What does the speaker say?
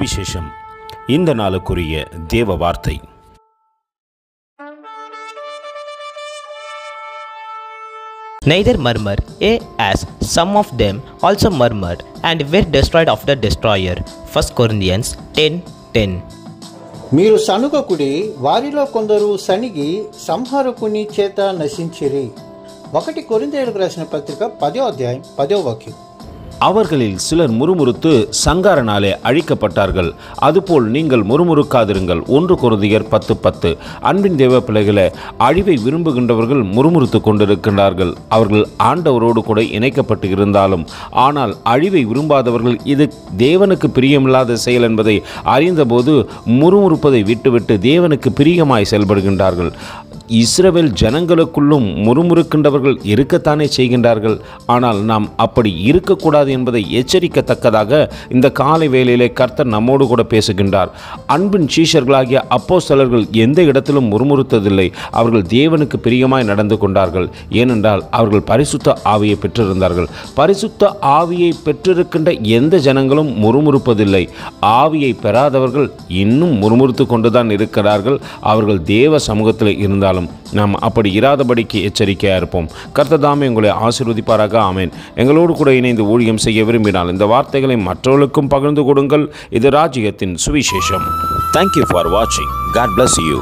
சுவிசேஷம். இந்த நாளுக்குரிய தேவ வார்த்தை. Neither murmur, as some of them also murmured and were destroyed of the destroyer. 1 Corinthians 10:10. మీరు సనుగకుడి, వారిలో కొందరు సనిగి సంహారకుని చేత నశించిరి. 1 కొరింథీయులకు రాసిన పత్రిక 10వ అధ్యాయం 10వ వాక్యం. அவர்களில் சிலர் முறுமுறுத்து சங்காரனாலே அழிக்கப்பட்டார்கள். அதுபோல் நீங்கள் முறுமுறுக்காதிருங்கள். 1 கொரிந்தியர் 10:10. அன்பின் தேவ பிள்ளைகளை, அழிவை விரும்புகின்றவர்கள் முறுமுறுத்து கொண்டிருக்கின்றார்கள். அவர்கள் ஆண்டவரோடு கூட இணைக்கப்பட்டு இருந்தாலும், ஆனால் அழிவை விரும்பாதவர்கள் இது தேவனுக்கு பிரியமில்லாத செயல் என்பதை அறிந்தபோது முறுமுறுப்பதை விட்டுவிட்டு தேவனுக்கு பிரியமாய் செயல்படுகின்றார்கள். இஸ்ரவேல் ஜனங்களுக்குள்ளும் முறுமுறுக்கின்றவர்கள் இருக்கத்தானே செய்கின்றார்கள். ஆனால் நாம் அப்படி இருக்கக்கூடாது என்பதை எச்சரிக்கத்தக்கதாக இந்த காலை வேளையிலே கர்த்தர் நம்மோடு கூட பேசுகின்றார். அன்பின் சீஷர்களாகிய அப்போஸ்தலர்கள் எந்த இடத்திலும் முறுமுறுத்ததில்லை. அவர்கள் தேவனுக்கு பிரியமாய் நடந்து கொண்டார்கள். ஏனென்றால் அவர்கள் பரிசுத்த ஆவியை பெற்றிருந்தார்கள். பரிசுத்த ஆவியை பெற்றிருக்கின்ற எந்த ஜனங்களும் முறுமுறுப்பதில்லை. ஆவியை பெறாதவர்கள் இன்னும் முறுமுறுத்து கொண்டுதான் இருக்கிறார்கள். அவர்கள் தேவ சமூகத்தில் இருந்தாலும் நாம் அப்படி இராதபடிக்கு எச்சரிக்கையாக இருப்போம். கர்த்தர் தாமே உங்களை ஆசீர்வதிப்பாராக. ஆமென். எங்களோடு கூட இணைந்து ஊழியம் செய்ய விரும்பினால் இந்த வார்த்தைகளை மற்றவர்களுக்கும் பகிர்ந்து கொடுங்கள். இது ராஜ்யத்தின் சுவிசேஷம். Thank you for watching. God bless you.